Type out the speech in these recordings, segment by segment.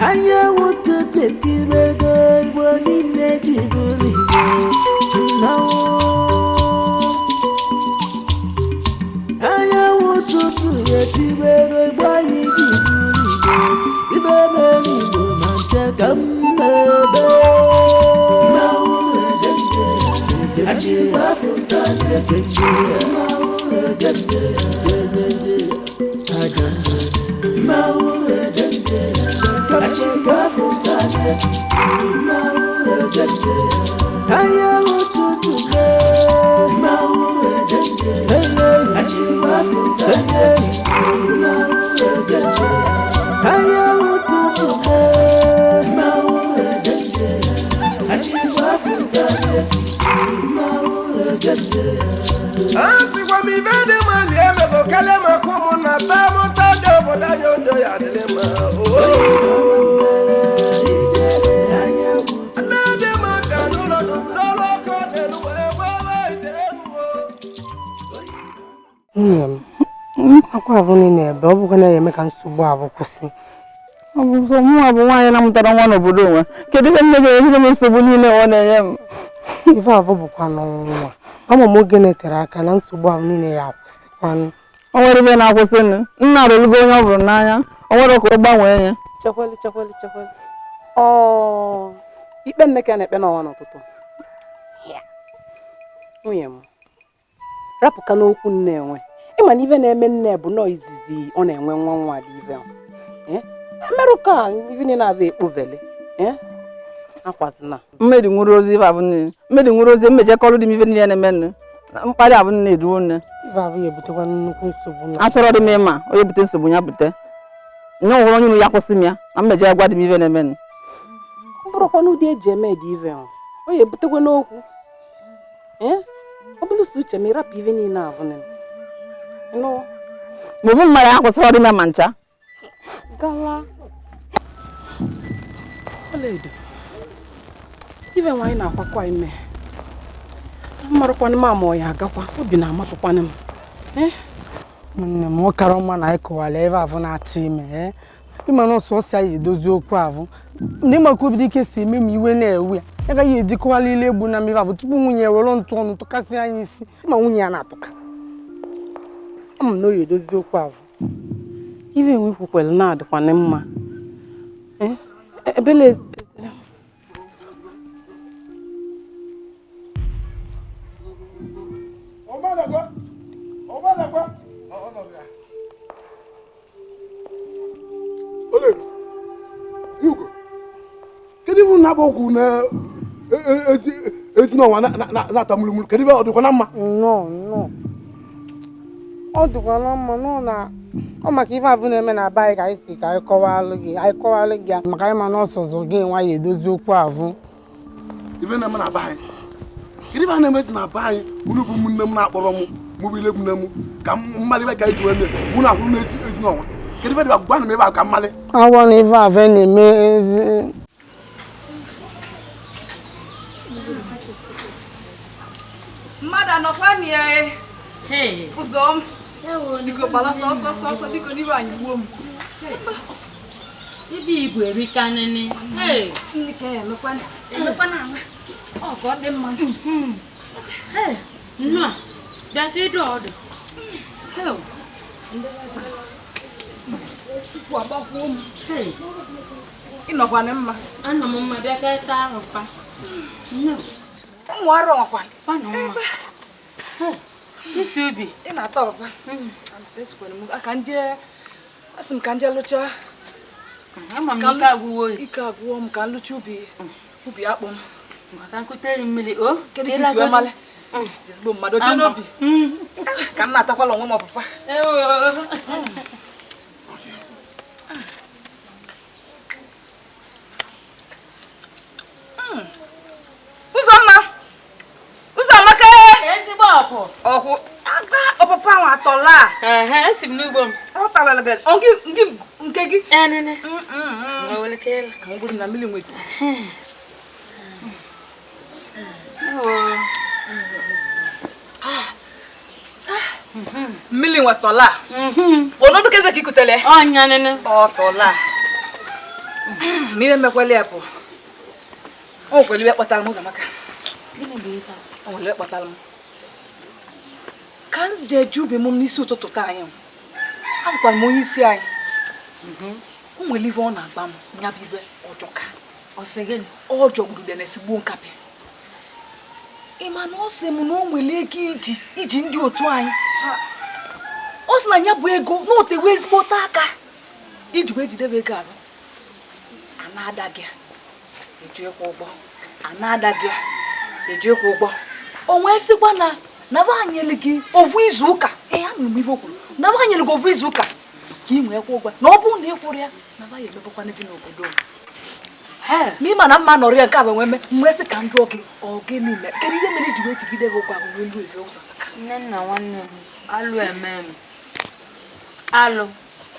Anya wuto tekibego iboni nejibuli no. Anya wuto tekibego iboni jibuli ibebe ni bo mante kambe. Mawu jende achi wafuta nefenje. Mawu jende ajende. Mawu jende achi wafuta nefenje. Mawu jende aya wututuge. Mawu jende achi wafuta nefenje. Mawu jende aya wututuge. Mawu jende achi wafuta nefenje. Mawu jende asi kwa mi vede mali eme go kale makumu na tamo tade oboda yodo ya dilema anade makanu no dolo ko delu wewe delu akwa abụni na ebe ọ bụkwa na eme ka nsogbu abụ kwụsị. Ọ bụ sọ mụ abụ nwaanyị na mụtara nwa n'obodo nwa. Kedu ebe nne ga-ehibe m nsogbu niile ọ na-enye m? Ife abụ bụkwa n'ọnwa. Ama m oge na-etere aka na nsogbu ahụ niile ya akwụsịkwanụ. O nwere ebe na-akwụsịnụ. Nna arụlụgo onye ọ bụrụ n'anya. O nwere ka ọ gbanwee ya. Chekwali. Ikpe nne ka na-ekpe n'ọnwa n'ụtụtụ. Nwunye m. Rapụka n'okwu nne enwe. Ịma na ife na-eme nne bụ nọọ izizi ọ na-enwe nwa dị ife ahụ. Emerụ ka ife niile na-abịa ekpovele. Akwazina. Mmedi nwere ozi ife abụ nne. Mmedi nwere ozi mmejekọrọ dị m ife niile na-eme nne. Mkparị abụ nne eduo nne. Ife abụ ya ebutekwa nnukwu nsogbu na. Achọrọ dị m ịma onye bute nsogbu ya bute. Nye ọhụrụ onye ya kwụsị m ya na mmeje agwa dị m ife na-eme nne. Ọ bụrụkwa n'ụdị eji eme dị ife ahụ. O ya ebutekwa n'okwu. Ọ bụrụ si uche m ịrapụ ife niile abụ nne. Mgbe mmadụ ya kwụsịrị ọdị m ma ncha. Gala. Oledo. Ife nwaanyị na-akwakwa ime. Mmarụkwanụ m ama ya agakwa. Obi na-amapụkwanụ m. Nne m ọ kara mma na anyị kọwara ebe abụ na-atụ ime. Ịma na ọsọ ọsọ anyị edozi okwu abụ. Ndị maka obido ike si eme m iwe na-ewe ya. Ya gaghị ejikọwala ile egbu na mmiri abụ tupu nwunye were ntụ ọnụ tụkasị anyị isi. Ịma nwunye ya na-atụka. Ama m na oyi edozi okwu abụ. Ife enwe kwukwere na-adịkwanụ mma. Ebele Hugo, kedu ibu na boku na ezi no na tamulumulu kedu ibu odukwa na mma? No. Ọ dịkwa na mma nọ na ọ maka ife abụ na-eme na be anyị ka anyị si ka anyị kọwalụ gị maka ịma na ọsọzọ gị nwa ya edozi okwu avụ. Ife na-eme na be anyị. Kedu ibe na-emezi na be anyị unu bụ ụmụnne m na-akpọrọ m mụ bụ ile egwu m ka mmadụ ibe ka anyị ji wee mee mụ na-akwụrụ n'ezi n'ọnwa. Kedu ibe dị gwa na m ebe a ka mmalị? Agwa na ife avụ na-eme ezi mmadụ anọkwa na ya ụzọ m dịka gbala sọsọ dịka n'ibe anyị gbuo m ibe igwe erika nene ndị ka ya emekwa na ọ ka ọ dị mma nnụa data ịdụ ọdụ tupu agbakwuo m ịnọkwana mma anọ m mma bịa ka ịta ahụ pa ụmụ arụ ọkwa panọ mma isi obi ị na-ata ọba ka nje asị m ka nje lụcha ama m ike agwụwo ike agwụwo m ka nlụcha ubi akpụ m maka nkụtere mmiri o kedu ka isi wee malị ezigbo mmadụ oche n'obi ka m na-atakwala onwe m ọpụpa Ụzọamaka ezigbo ọkwụ ọpapa ahụ atọla esi m n'ugbo m ọ tara nke gị enene ka m gburu na mmiri nweta mmiri nwetọla ọnọdụ keze ka ikutele ọnya nene ọtọla Mire mekwele ya po. O kweli be kpatara m Zamaka. Gịnị bụ ihe a? O le kpatara m. Kan de jube m n'isi ụtụtụ ka anyị. Akwụkwara m onye isi anyị. O nwere ife ọ na-agba m nya bụ ibe ọjọka. Ọ sị gịnị? Ọ jọgburu de na-esigbo nkapị. Ịma na ọ sị m na o nwere ego iji ndị otu anyị. Ọ sị na ya bụ ego na o tewe ezigbo aka iji wee jidebe ego arụ. Anada gị eji ịkwụ ụgwọ. Anada gị eji ịkwụ ụgwọ. O nwee sịkwa na ba anyele gị ovu izu ụka. Anụrụ m ife o kwuru. Na ba anyele gị ovu izu ụka ka ị nwee kwụ ụgwọ. Na ọ bụrụ na ị kwụrụ ya na ba ya emebekwa gị n'obodo. N'ịma na mma nọrọ ya nke a bụ nwee sị ka m jụọ gị ọ gịnị mere kedu ihe mere iji wee jigide gị ụgwọ ahụ n'elu ebe ụzọ. Nne nna nwanne m alụ eme m. Alụ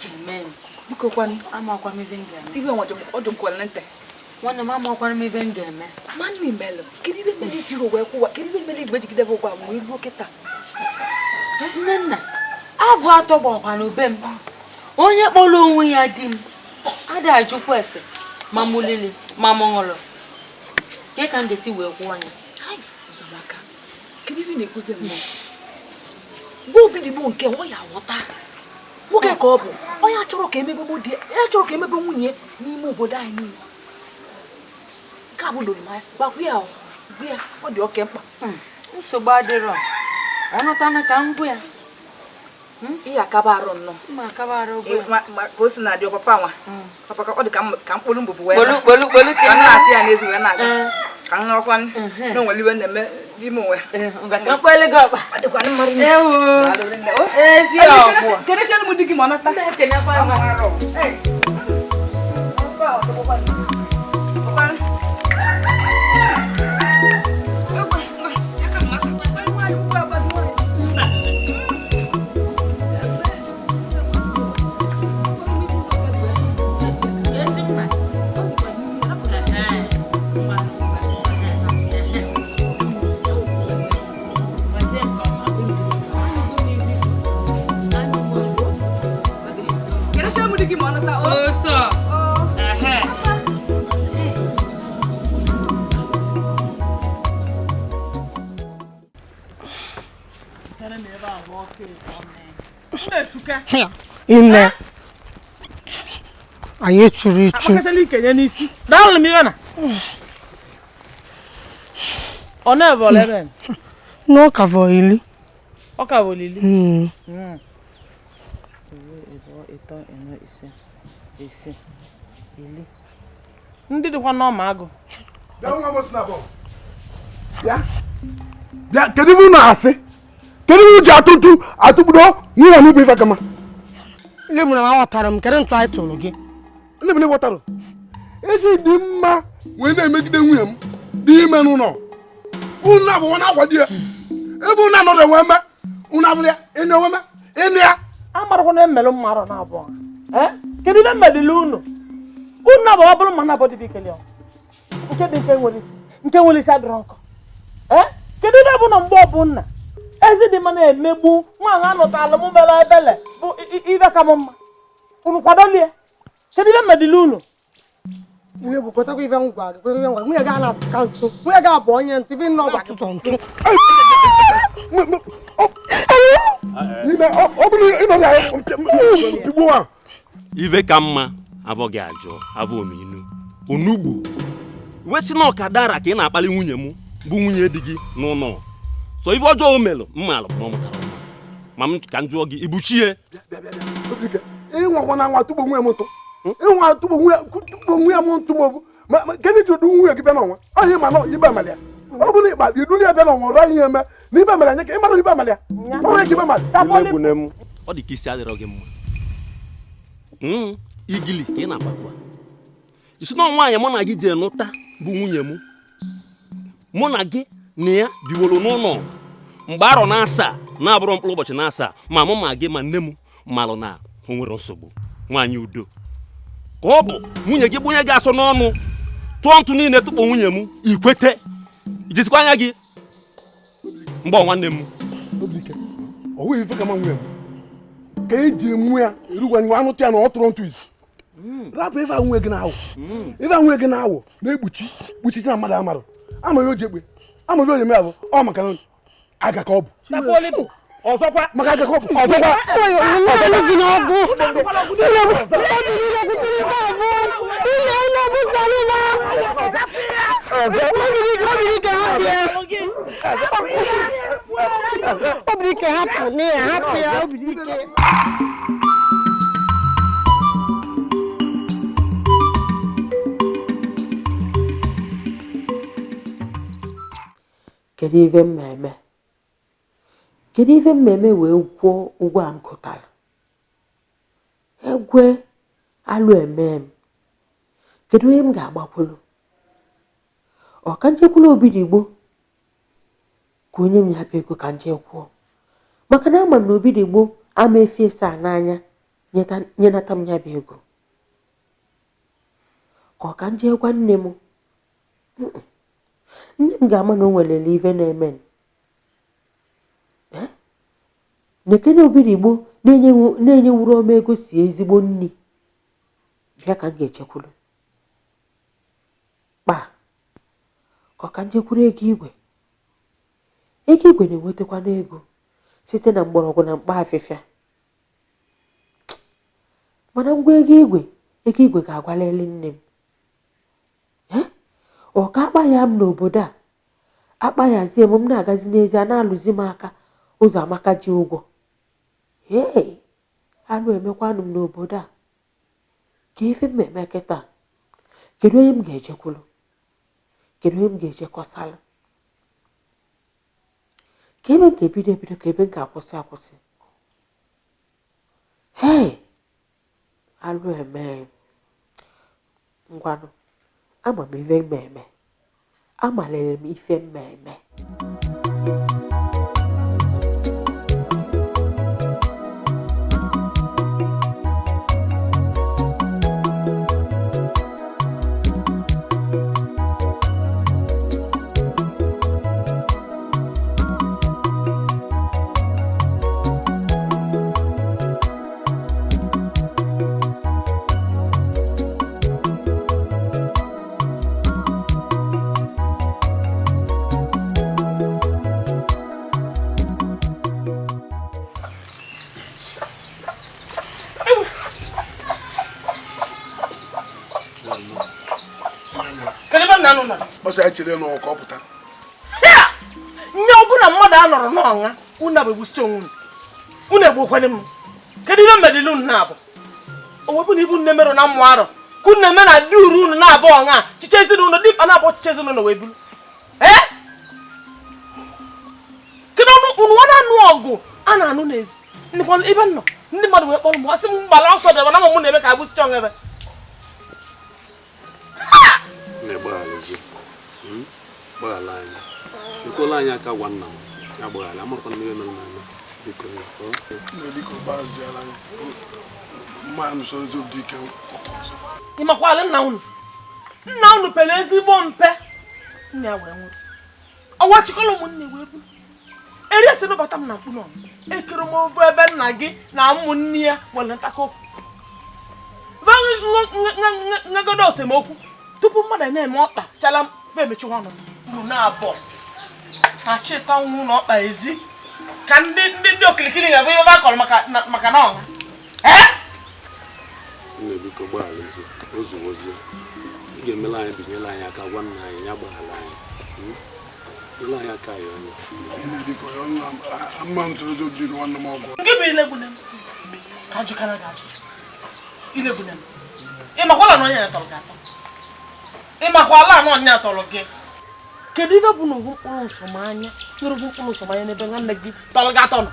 eme m. Biko kwanụ Amakwa m ibe m ga-eme. ibe ọjọmkwele ntị. Nwanne m amakwa m ibe m ga-eme. Manne imelụ kedu ihe mere iji wee kwụwa kedu ihe mere iji wee jigide gị ụgwọ ahụ wee ruo kịta. Nne nna avụ atọ gbakwa n'ube m. Onye kpọrọ onwe ya di m ada ajụkwa ese ma mụ lili ma mụ ṅụrụ. Ke ka m ga-esi wee kwụọ ya? Zamaka kedu ihe na-ekwuzi m? Gwa obi dị bụ nke ọ ya aghọta nwoke ka ọ bụ onye achọrọ ka emebe mụ di ya chọrọ ka emebe nwunye n'ime obodo anyị niile. Nke a bụ n'olimanya gwakwa ya ọ dị oke mkpa. Nsogbu adịrọ ọnụtana ka m gwụ ya. Ihe akaba arụ nnọọ Mma akabara ogwe ya. ka o si na-adị papa nwa papa ka ọ dị ka mkpụrụ mbụbụ wee Kpolu ka m na-atị ya n'ezi wee na-aga ka m nọrọkwa na onwere iwe na-eme di m onwe Ka mkpele gị ọkpa. ọ dịkwa mmadụ Ezi ọgwụ. kedu isi m di gị ma ọ nata Na-ekenekwa m. Ine anyị churu ichu Daalụ m iwe na. Ọ na-ebe ole ebe? n'ụka vọ ili. Ọ ka bụ olili. Ndị dịkwa n'ọma agụ. Bịa kedu ibe unu asị kedu ibe ji atụgbudo nwunye m bụ ife kama Ile mụ na aghọtara m kedu ntụ anyị tụrụ gị. ndị bụla ghọtara ezi dị mma wee na-emegide nwunye m dị ime n'ụlọ unu abụọ na-agwa di ya ebe unu anọdụ enwe eme unu abụrụ ya ịnụ enwe ịnụ ya Amarakwa na emelụ mmadụ na abụọ. Kedu ibe mmedịla unu? Unu abụọ ọ bụrụ ma na bọdị bikeli ọ. Nke dị nke nwere isi adịrọ nkọ. Kedu ibe bụ na mgbe ọbụla ezi dị mma na-emegbu nwaanyị anụtala m mere ebele bụ ibe ka m mma. Unu kwadolie. Kedu ibe mmedịla unu? Ile bụ kwetakwa ife ngwa nwunye ga na ka ntụ nwunye ga abụ onye ntụ ife nnọọ gbatụtụ ntụ. ọ bụrụ ịnọdụ ya pigbuo ahụ ive ka mma abụghị ajụ abụ ominu onugbu wesị na ọkadara ka ị na-akpali nwunye m bụ nwunye di gị n'ụlọ so ife ọjọọ o melụ mma alụ na ọ mụtara nwa ma m ka m jụọ gị ibuchie ịnwakwa na nwa tụgbo nwunye m ntụ ịnwa tụgbo nwunye m ntụ movu kedụ iji ụdị nwunye gị bịa n'ọnwa ọhịa ma na ibe amalị ya ọ bụ na ịkpa iduli ya bịa n'ọnwa rụọ ihe eme na ibe amalị anya ka ịmara ibe amalị ya ọrụ eke ibe amalị ọ dị ka isi adịrọ gị mma igili ka ị na-akpakwa isi na nwaanyị mụ na gị jee nụta bụ nwunye m mụ na gị na ya biworo n'ụlọ mgbe arọ na-asa na-abụrụ mkpụrụ ụbọchị na-asa ma mụ ma gị ma nne m malụ na o nwere nsogbu nwaanyị udo ka ọ bụ nwunye gị bụ onye ga-asọ n'ọnụ tụọ ntụ niile tụkpọ nwunye m ikwete ijisikwa anya gị mgbe nwanne m ọ nweghị ife kama nwunye m ka eji mụ ya erugwa nwa anụ ya na ọ tụrụ ntụ izu rapụ ife ahụ nwe gị na-awụ ife ahụ nwe gị na-awụ na-ekpuchi na mmadụ amarụ amaghị o ji ekpe amaghị o ji eme abụ ọ maka na aga ka ọ bụ ọzọkwa maka aga ka ọ bụ ọzọkwa Obrike hapụ na ya hapụ ya Obrike. Kedu ife mmemme? Kedu ife mmemme wee kwụọ ụgwọ a nkụtara? Egwe alụ eme m. Kedu onye m ga-agbakwulu? Ọ ka njekwulu Obidigbo ka onye m ya bụ ego ka nje kwụọ. Maka na ama na Obidigbo ama efi esa n'anya nyenata m ya bụ ego. Ka ọ ka nje gwa nne m. Nne m ga-ama na o nwelele ife na-eme. Nekene Obidigbo na-enyewuru ọma ego si ezigbo nni. Bịa ka m ga-echekwulu. Kpa ka ọ ka njekwuru ego igwe. Ego igwe na-enwetakwa n'ego site na mgbọrọgwụ na mkpa afịfịa. Mana ngwa ego igwe ga-agwaleli nne m. Ọ ka akpa ya m n'obodo a akpa ya zie m na-agazi n'ezi a na-alụzi m aka ụzọ amaka ji ụgwọ. Alụ emekwanụ m n'obodo a ka ife mmemme kịta. Kedu onye m ga-ejekwulu? Kedu onye m ga-ejekọsalụ? Ka ebe m ga-ebido ka ebe m ga-akwụsị. Alụ eme ngwanụ ama m ife mmemme. Amalere m ife mmemme. Ọsọ echere na ọkọ pụta. Nye ọbụla mmadụ a nọrọ n'ọnwa unu bụ egbusi onwe unu egbukwane m. Kedu ihe mmedịlu unu na-abụ? Owepụ na ibu nne merụ na mmụ arọ ka unu eme na dị uru unu na-abụ ọnwa chiche ezinụlọ dịpa na-abụ chiche ezinụlọ wee bulu. Kedu unu nwa na-anụ ọgụ a na-anụ n'ezi ebe nọ ndị mmadụ wee kpọrọ m asị m gbara ọsọ bịaba na m na-eme ka agbụsicha ọnwa ebe. Gbaghala anyị. Ekwela anyị aka gwa nna m. Ya gbaghala, amarụkwana m ihe mere n'anya. Biko Biko gbaziala anyị. Mmanụ soro Obidigbo. Ị makwala nna unu? Nna unu pere ezigbo mpe. Nne ya wee nwụrụ. Ọwa chikọrọ ụmụnne wee bụrụ. Eri esiri bata m na mkpu nọ. Ekere m ofu ebe nna gị na ụmụnne ya nwere ntakọ. Ngagodo osemokwu tupu mmadụ na-eme ọkpa chala emechi nwa unu na-abọ ha chịta nwu na ọkpa ezi ka ndị okilikiri ga-abụ ihe akọrọ maka na ọha. Nne biko gbaghala ozugbo ị ga-emela anyị binyela anyị aka gwa nna anyị ya gbaghala anyị. Ile anyị aka ya onye. Biko mmanụ soro Obidigbo nwanne m ọgụ. Nke bụ ilegbune m ka ajụkara gị ajụ. Ilegbune m ị makwala na onye ya tọrọ gị atọ. Ị makwala na onye ya tọrọ gị. Kedu ife bụ na ogwu mkpụrụ nsọmanya nyere ogwu mkpụrụ nsọmanya n'ebe nwanne gị tọrọ gị atọ nọ?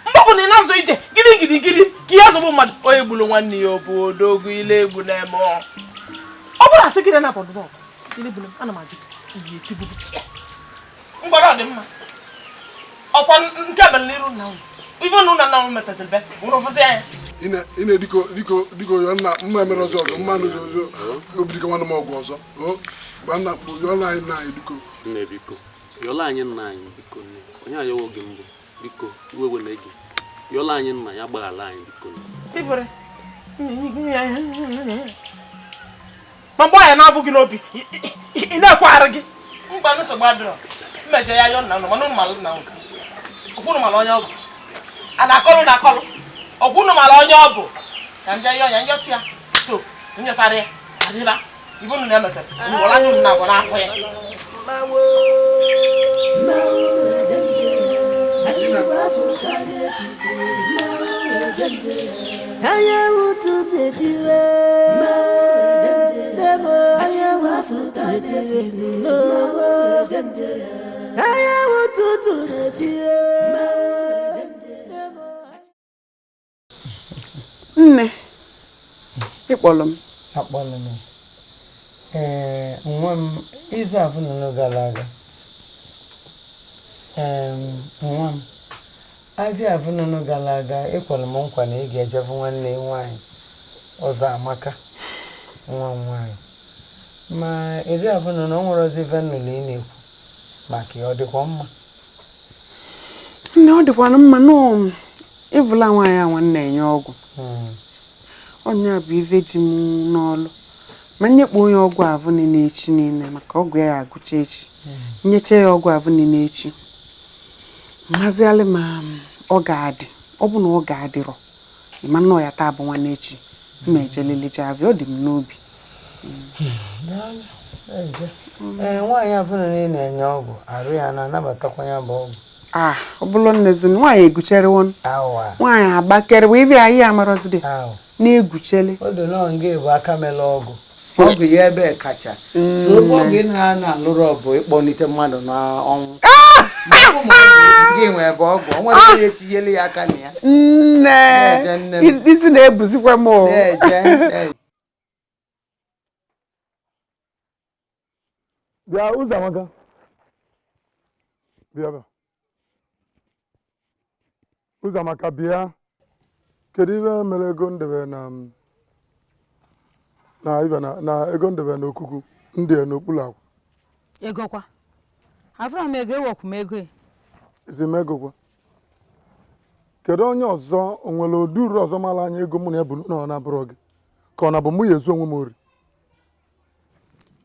Mgbakọ na ị na-azụ ije gịrị ka ihe azụbụ mmadụ onye gburu nwanne ya obodo ogo ile egbu na-eme ọ bụrụ asị gịrị na bọdụ bọọbụ ile gburu ana m ajụ ihe etigbubu mgbara ọ dị mma ọkwa nke abalị n'iru nna ụlọ ife na ụlọ nna ụlọ metaziri be nwere ofụsị anya ị na-ediko ya nna mma emere ọzọ mmanụ ọzọ Obidigbo nwanne m ọgụ ọzọ gbanna yọla anyị nna anyị biko. Nne biko yọla anyị nna anyị biko nne onye ayawo oge mbụ biko iwewe na ege Yola anyị nna ya gbaghara anyị biko. Ifere. Ma mgbe anyị na-afụ gị n'obi, ị na-ekwagharị gị. Mgba nsogbu adịrọ. Mmeje ya yọ nna nọ, mana unu malụ nna nka. Ọkwụnụ mala onye ọ bụ. A na-akọlụ na-akọlụ. Ọkwụnụ mala onye ọ bụ. Ka nje yọ ya njọtụ ya. So, nyetara ya. Adịla. Ibu unu na-emete. Unu wọla unu na-agwọ n'akwụ ya. Nne, ịkpọrọ m. Akpọrọ m. Nwa m izu abụọ gara aga. Nwa m avia abụọ gara aga ịkwara m nkwa na ị ga-ejevu nwanne nwaanyị ọzọ Amaka nwa m nwaanyị. Ma iri abụọ na o nwere ozi venụlụ ị na-ekwu maka ọ dịkwa mma. Nne, ọ dịkwa mma na ịvụla nwaanyị a nwanne enye ọgwụ. Onye bụ ive ji m n'ọlụ. Ma nyekpo onye ọgwụ avụ niile echi niile maka ọgwụ ya agụcha echi. Nyecha ya ọgwụ avụ niile echi. Mazialị ma ọ ga-adị. Ọ bụ na ọ ga-adịrọ. Ịma nnọọ ya taa bụ nwanne echi. Ma ejelelecha avị ọ dị m n'obi. Nwaanyị avụ niile na-enye ọgwụ arụ ya na-anabatakwa ya bụ ọgwụ. Ọ bụrụ nnezi nwaanyị egucherewo. Nwaanyị agbakerewo ibe anyị amarọzide. Na-eguchele. O do no nge bụ aka mele ọgwụ. Ọgwụ ya ebe kacha. So ọgwụ na-alụrụ ọbụ ịkpọnite mmadụ n'ọnwụ. Gị nwe bụ ọgwụ. O nwere ihe etinyele ya aka na ya. Nne. Isi na-ebuzikwa m. Bịa ụzọ Amaka. Bịa. Ụzọ Amaka bịa. Kedu ibe mere ego ndebe na ego ndebe n'okuku ndị n'okpuru akwa? Ego kwa. Afra m ego ewokwu m ego. Isi m ego kwa. Kedu onye ọzọ onwere ụdị uru ọzọ mara anya ego mụ na ebu na ọ na-abụrụ gị ka ọ na bụ mụ ya ezu onwe m ori?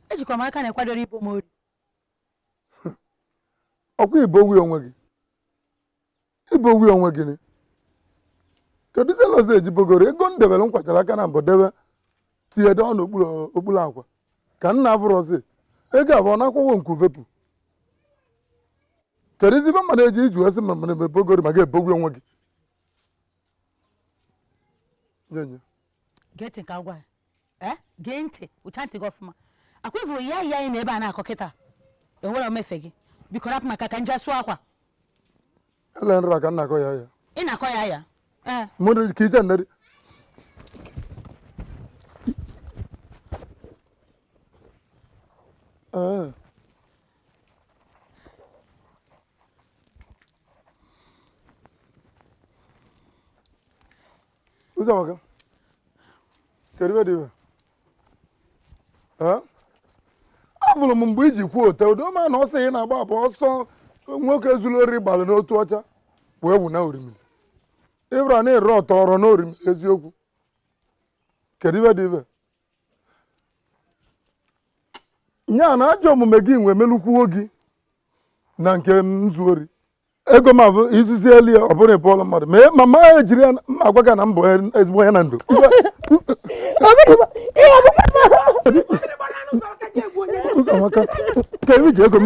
Ejikwa m aka na ekwadoro ibo m ori. Ọkwa ibo wi onwe gị. Ibo wi onwe gị. Kedu zelozo ejibogoro ego ndebere nkwachara aka na mbọ debe tie dị ọnụ okpuru akwa ka nna abụrọzi ego abụọ na-akwụkwọ nku vepu. Kedu izibe mmadụ eji iji wee sị mmadụ ebe bogoro ma ga-ebogwu onwe gị? Gee ntị ka gwa ya. Gee ntị ụcha ntị gị ọfụma. Akwụvụrụ ya anyị na ebe a na-akọ kịta. Enwere omefe gị. Biko rapụ maka ka nje sụọ akwa. Ele nra ka nna akọ ya ya. Ị na-akọ ya ya. Mụrụ ka ije nneri. Ụzọ Amaka. Kedu ebe dị ibe? Afụrụ m mgbe iji kwuo ote udo ma na ọsọ ị na-agba abụ ọsọ nwoke zuru ori gbalị n'otu ọcha wee wụ na orimiri. Ibra na-ere ọtọ ọrụ n'orimiri eziokwu. Kedu ibe dị ibe? Nya na ajọ omume gị nwe melukwuo gị na nke m zu ori. Ego m abụ izuzi elu ya ọ bụrụ ịbụọla mmadụ ma ma ejiri ya mma agwa gị na mbọ ezigbo ya na ndụ. Ụzọ Amaka ka ebi ji ego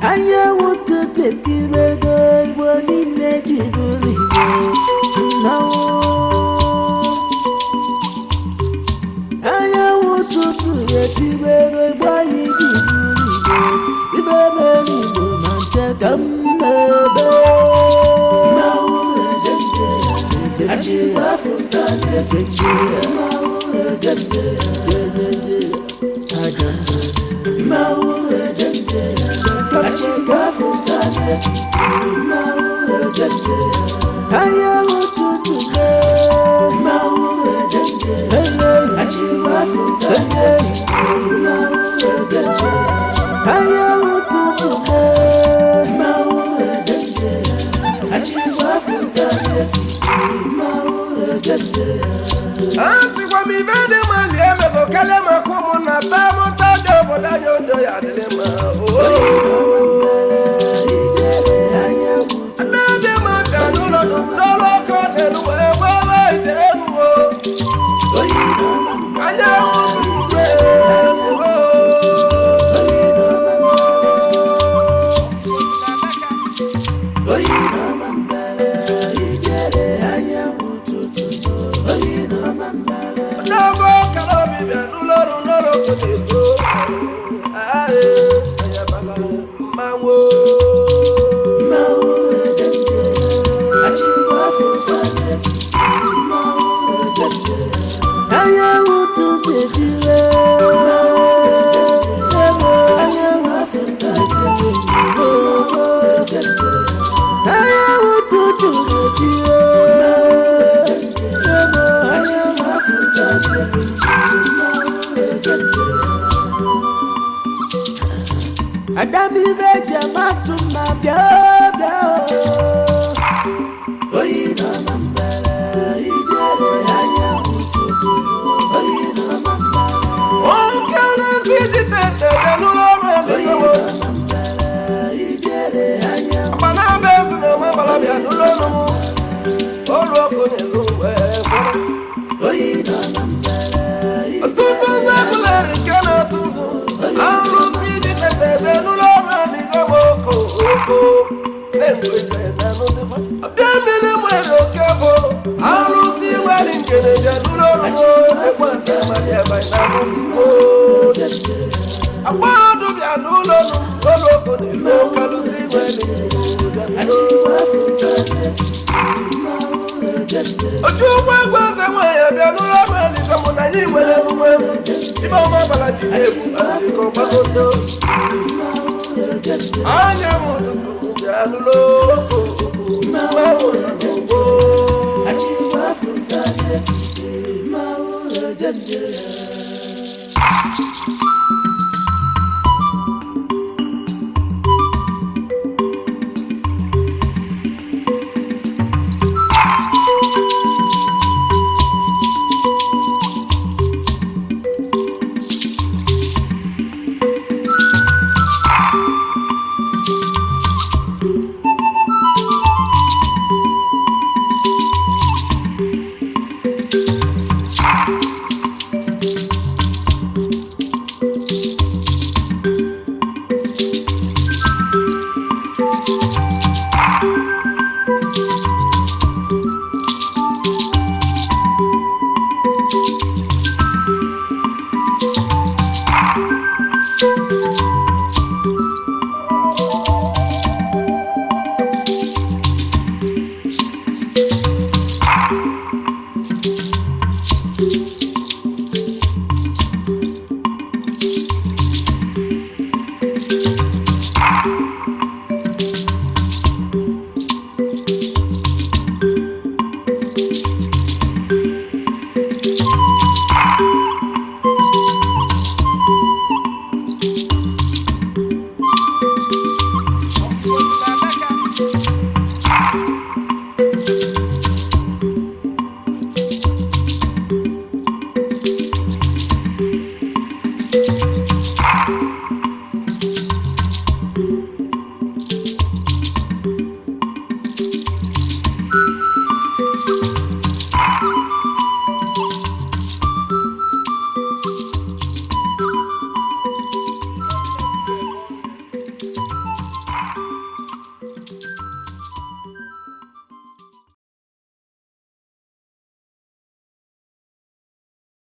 Anya woto tekirego igbo niile jiburu igbo nawo. Anya woto tuyetibego igbo anyị jiburu igbo ibebe n'igbo na nche ka mmebe. Nawo ejenje achịkwa afụta na-efenje. Nawo ejenje ajanje. Nawo ejenje I am Asi kwa mi vede mali eme go kale makumu na tamu tade boda nyondo ya dilema. Anade mada nulo nulo ko delu wewe delu. Anya utuwe. Adami beja matuma bia bia. Oyina mambala ijere anya ututu. Oyina mambala. Onkala visite de nulome lewo. Oyina mambala ijere anya. Bana bezu no mambala bia nulomo. Oloko ne luwe. Oyina mambala. Tutu zakulere kana tutu. Alu bebe nulo mali goboko oko nengo ina no se fa abemele mwero kebo alu si wali ngene de nulo no e kwanta mali aba ina no mo abadu bia nulo no oloko ne lo kalu si wali oju gwa za mo ya bia nulo mali kamo na yi wele mo ibo ma bala di ebu ali ko bagoto anya mutu ya luloko mawo go achiwa futane mawo jende you.